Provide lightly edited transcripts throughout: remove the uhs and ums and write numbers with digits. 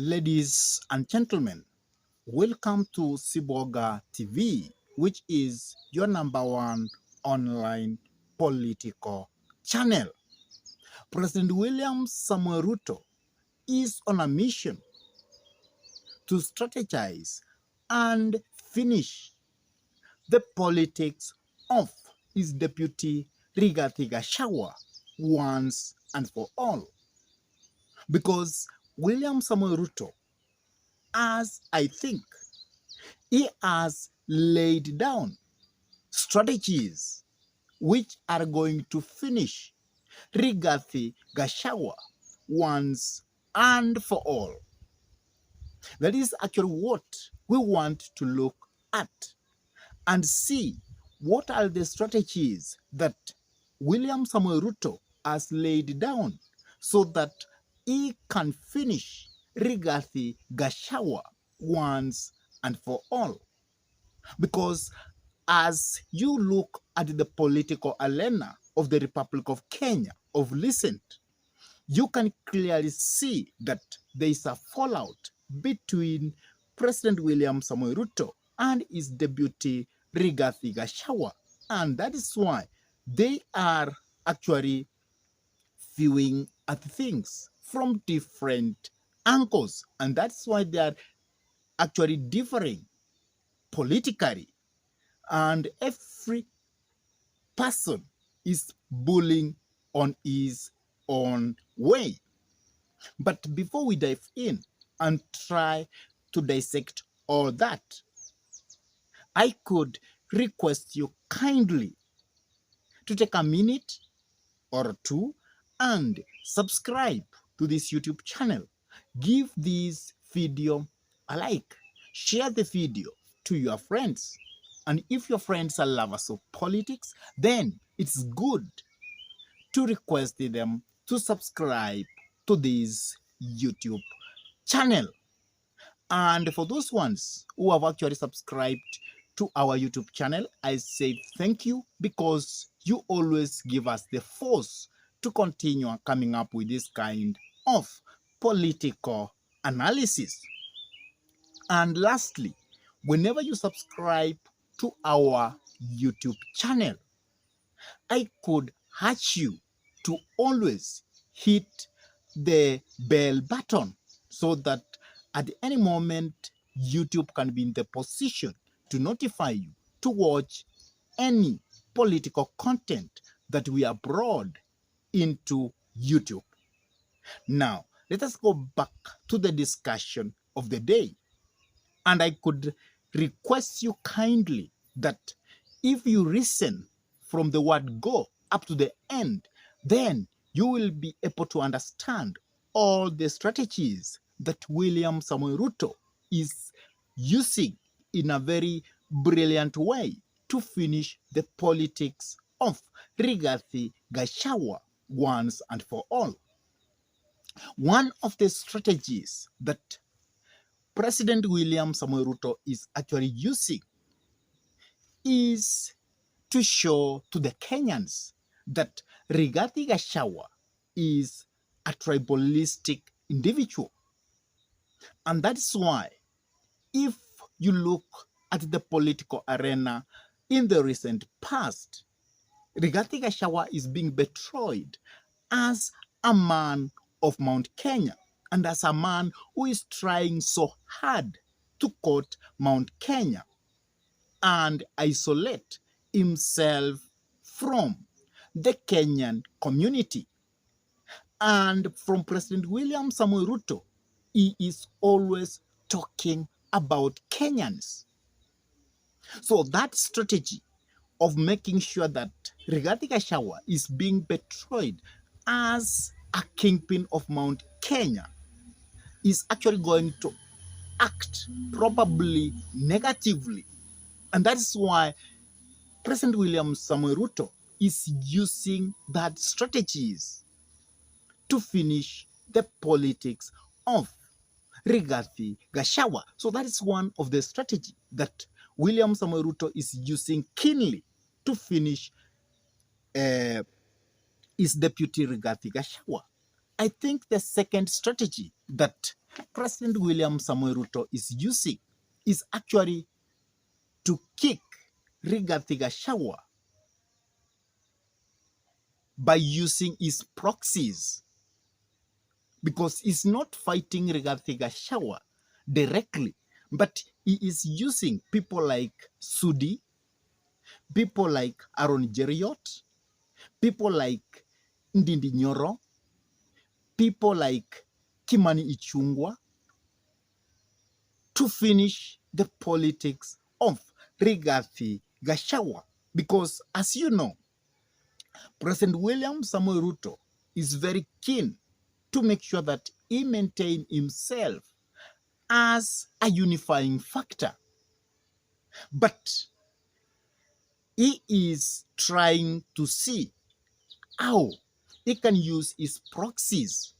Ladies and gentlemen, welcome to Siboga TV, which is your number one online political channel. President William Samuel Ruto is on a mission to strategize and finish the politics of his deputy Rigathi Gachagua once and for all. Because William Samuel Ruto, as I think, he has laid down strategies which are going to finish Rigathi Gachagua once and for all. That is actually what we want to look at and see what are the strategies that William Samuel Ruto has laid down so that he can finish Rigathi Gachagua once and for all. Because as you look at the political arena of the Republic of Kenya of recent, you can clearly see that there is a fallout between President William Samoei Ruto and his deputy Rigathi Gachagua. And that is why they are actually viewing at things from different angles. And that's why they are actually differing politically. And every person is bullying on his own way. But before we dive in and try to dissect all that, I could request you kindly to take a minute or two and subscribe to this YouTube channel. Give this video a like. Share the video to your friends. And if your friends are lovers of politics, then it's good to request them to subscribe to this YouTube channel. And for those ones who have actually subscribed to our YouTube channel, I say thank you because you always give us the force to continue coming up with this kind of political analysis. And lastly, whenever you subscribe to our YouTube channel, I could urge you to always hit the bell button so that at any moment YouTube can be in the position to notify you to watch any political content that we upload into YouTube. Now, let us go back to the discussion of the day. And I could request you kindly that if you listen from the word go up to the end, then you will be able to understand all the strategies that William Samoei Ruto is using in a very brilliant way to finish the politics of Rigathi Gachagua once and for all. One of the strategies that President William Samoei Ruto is actually using is to show to the Kenyans that Rigathi Gachagua is a tribalistic individual. And that's why, if you look at the political arena in the recent past, Rigathi Gachagua is being betrayed as a man of Mount Kenya and as a man who is trying so hard to cut Mount Kenya and isolate himself from the Kenyan community. And from President William Samoei Ruto, he is always talking about Kenyans. So that strategy of making sure that Rigathi Gachagua is being betrayed as a kingpin of Mount Kenya is actually going to act probably negatively. And that's why President William Samoei Ruto is using that strategies to finish the politics of Rigathi Gachagua. So that is one of the strategy that William Samoei Ruto is using keenly to finish his deputy Rigathi Gachagua. I think the second strategy that President William Samoei Ruto is using is actually to kick Rigathi Gachagua by using his proxies, because he's not fighting Rigathi Gachagua directly, but he is using people like Sudi, people like Aaron Jeriot, people like Ndindi Nyoro, people like Kimani Ichung'wah to finish the politics of Rigathi Gachagua. Because as you know, President William Samoei Ruto is very keen to make sure that he maintains himself as a unifying factor. But he is trying to see how he can use his proxies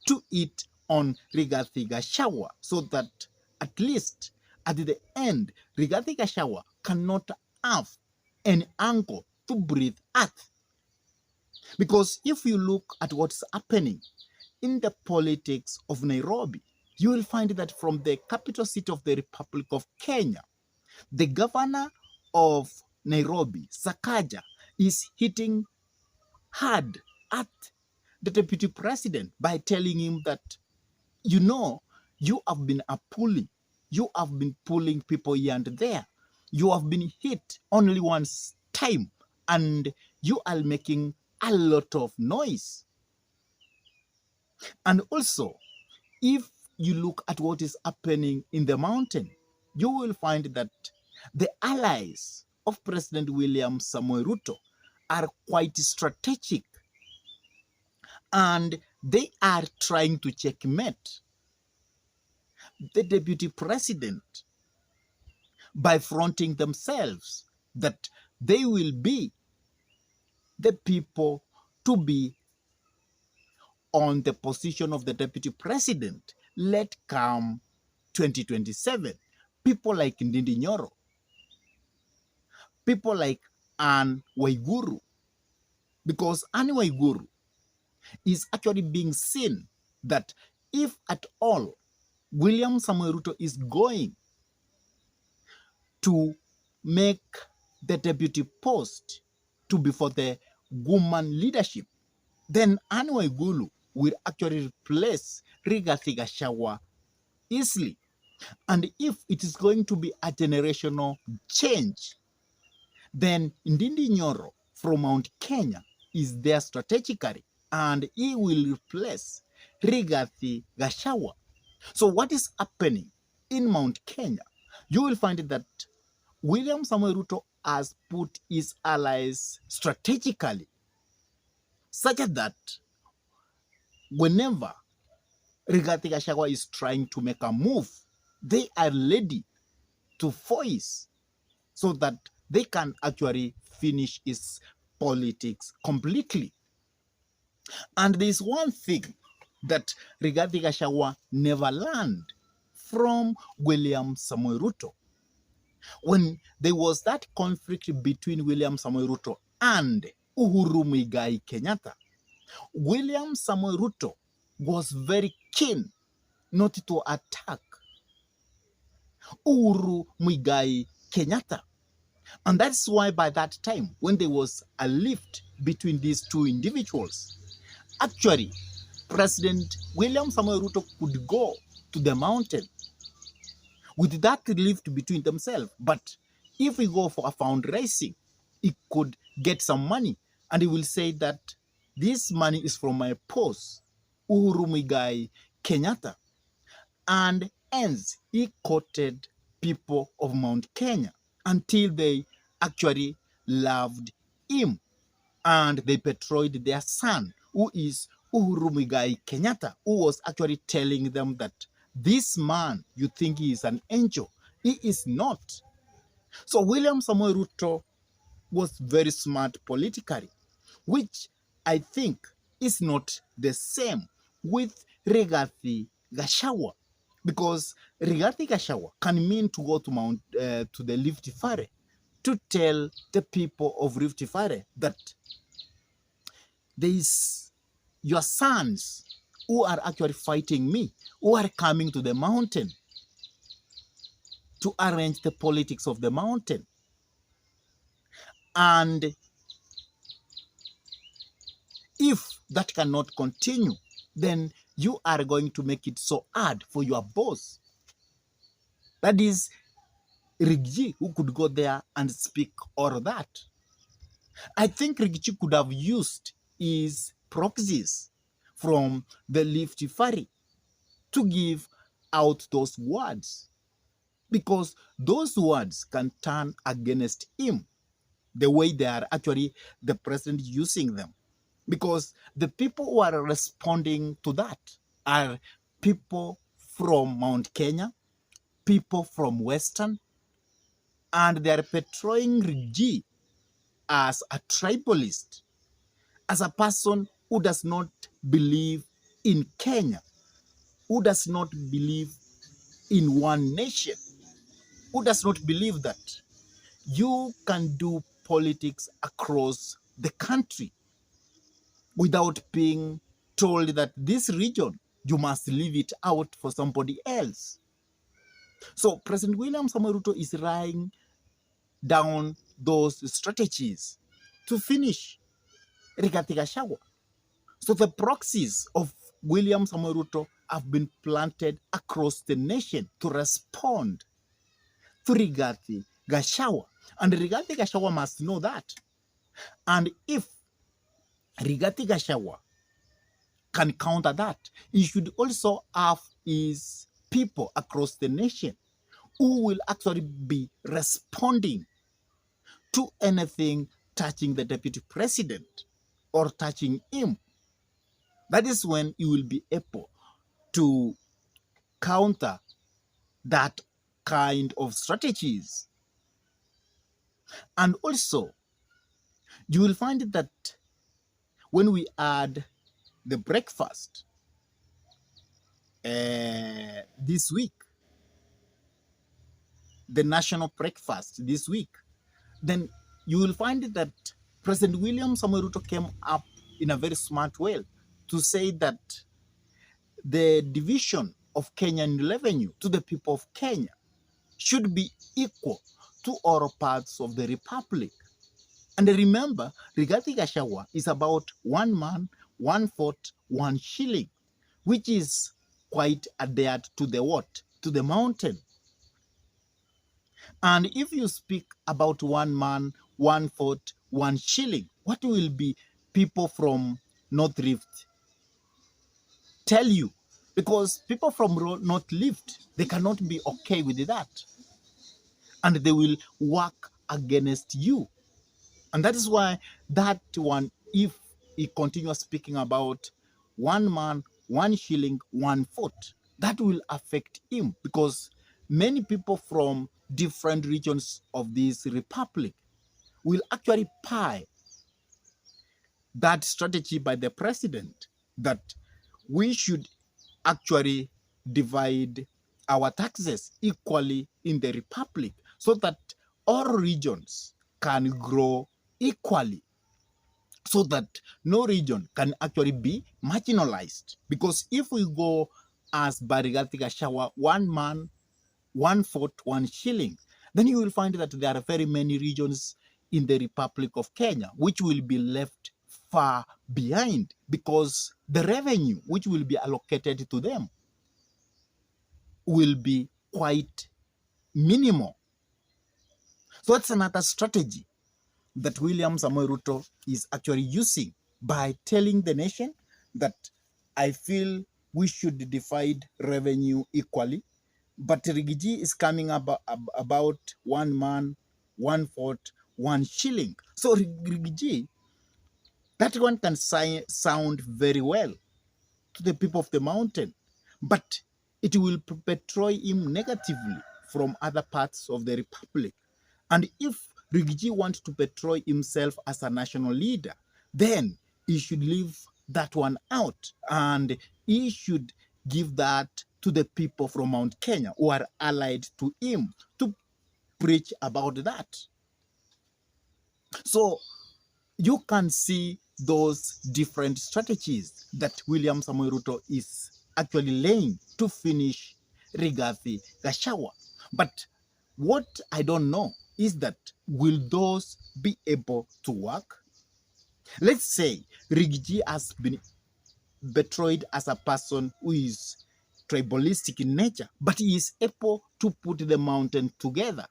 to hit on Rigathi Gachagua, so that at least at the end, Rigathi Gachagua cannot have an angle to breathe at. Because if you look at what's happening in the politics of Nairobi, you will find that from the capital city of the Republic of Kenya, the governor of Nairobi, Sakaja, is hitting hard at the deputy president by telling him that, you know, you have been a bully. You have been pulling people here and there. You have been hit only once time, and you are making a lot of noise. And also, if you look at what is happening in the mountain, you will find that the allies of President William Samoei Ruto are quite strategic, and they are trying to checkmate the deputy president by fronting themselves that they will be the people to be on the position of the deputy president, let come 2027. People like Ndindi Nyoro, people like Anne Waiguru, because Anne Waiguru is actually being seen that if at all William Samoei Ruto is going to make the deputy post to be for the woman leadership, then Anne Waiguru will actually replace Rigathi Gachagua easily. And if it is going to be a generational change, then Ndindi Nyoro from Mount Kenya is there strategically, and he will replace Rigathi Gachagua. So what is happening in Mount Kenya? You will find that William Samoei Ruto has put his allies strategically, such that whenever Rigathi Gachagua is trying to make a move, they are ready to voice so that they can actually finish his politics completely. And there's one thing that Rigathi Gachagua never learned from William Samoei Ruto. When there was that conflict between William Samoei Ruto and Uhuru Muigai Kenyatta, William Samoei Ruto was very keen not to attack Uhuru Muigai Kenyatta. And that's why by that time, when there was a lift between these two individuals, actually, President William Samoei Ruto could go to the mountain with that lift between themselves. But if we go for a fundraising, he could get some money, and he will say that this money is from my post, Uhuru Muigai Kenyatta. And hence, he quoted people of Mount Kenya until they actually loved him, and they betrayed their son, who is Uhuru Muigai Kenyatta, who was actually telling them that this man, you think he is an angel, he is not. So William Samoei Ruto was very smart politically, which I think is not the same with Rigathi Gachagua, because Rigathi Gachagua can mean to go to the Rift Valley to tell the people of Rift Valley that there is your sons who are actually fighting me, who are coming to the mountain to arrange the politics of the mountain. And if that cannot continue, then you are going to make it so hard for your boss. That is Rigathi, who could go there and speak all of that. I think Rigathi could have used his proxies from the Rift Valley to give out those words, because those words can turn against him the way they are actually the president using them. Because the people who are responding to that are people from Mount Kenya, people from Western, and they are portraying Rigathi as a tribalist, as a person who does not believe in Kenya, who does not believe in one nation, who does not believe that you can do politics across the country without being told that this region, you must leave it out for somebody else. So President William Samoei Ruto is writing down those strategies to finish Rigathi Gachagua. So the proxies of William Samoei Ruto have been planted across the nation to respond to Rigathi Gachagua. And Rigathi Gachagua must know that. And if Rigathi Gachagua can counter that, he should also have his people across the nation who will actually be responding to anything touching the deputy president or touching him. That is when he will be able to counter that kind of strategies. And also, you will find that when we add the breakfast this week, the national breakfast this week, then you will find that President William Samoei Ruto came up in a very smart way to say that the division of Kenyan revenue to the people of Kenya should be equal to all parts of the republic. And remember, Rigathi Gachagua is about one man, one vote, one shilling, which is quite adhered to the what? To the mountain. And if you speak about one man, one vote, one shilling, what will be people from North Rift tell you? Because people from North Rift, they cannot be okay with that. And they will work against you. And that is why that one, if he continues speaking about one man, one shilling, one vote, that will affect him, because many people from different regions of this republic will actually pie that strategy by the president, that we should actually divide our taxes equally in the republic so that all regions can grow equally, so that no region can actually be marginalized. Because if we go as Rigathi Gachagua, one man, one vote, one shilling, then you will find that there are very many regions in the Republic of Kenya which will be left far behind, because the revenue which will be allocated to them will be quite minimal. So that's another strategy that William Samoei Ruto is actually using by telling the nation that I feel we should divide revenue equally, but Rigathi is coming about one man, one vote, one shilling. So Rigathi, that one can sound very well to the people of the mountain, but it will portray him negatively from other parts of the republic. And if Rigathi wants to portray himself as a national leader, then he should leave that one out, and he should give that to the people from Mount Kenya who are allied to him to preach about that. So you can see those different strategies that William Samoei Ruto is actually laying to finish Rigathi Gachagua. But what I don't know is that will those be able to work? Let's say Rigiji has been betrayed as a person who is tribalistic in nature, but he is able to put the mountain together.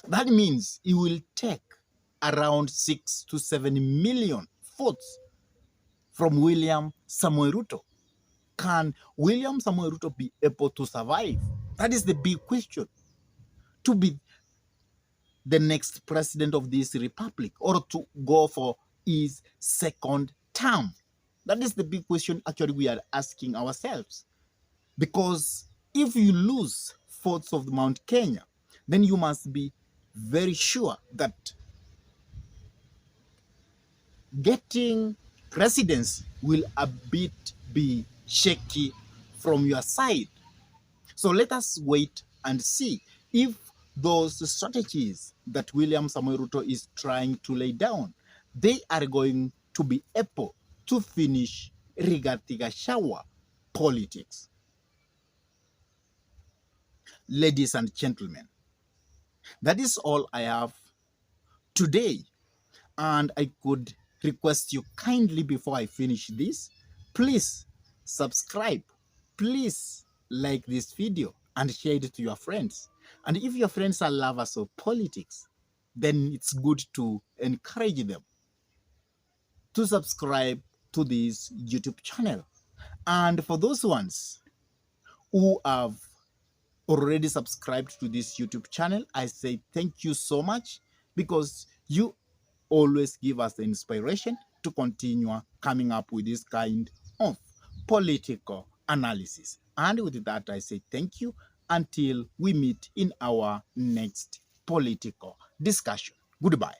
That means he will take around 6 to 7 million votes from William Samoei Ruto. Can William Samoei Ruto be able to survive? That is the big question. To be the next president of this republic or to go for his second term? That is the big question actually we are asking ourselves. Because if you lose votes of Mount Kenya, then you must be very sure that getting presidency will a bit be shaky from your side. So let us wait and see if those strategies that William Samoei Ruto is trying to lay down, they are going to be able to finish Rigathi Gachagua politics. Ladies and gentlemen, that is all I have today. And I could request you kindly before I finish this, please subscribe, please like this video and share it to your friends. And if your friends are lovers of politics, then it's good to encourage them to subscribe to this YouTube channel. And for those ones who have already subscribed to this YouTube channel, I say thank you so much, because you always give us the inspiration to continue coming up with this kind of political analysis. And with that, I say thank you until we meet in our next political discussion. Goodbye.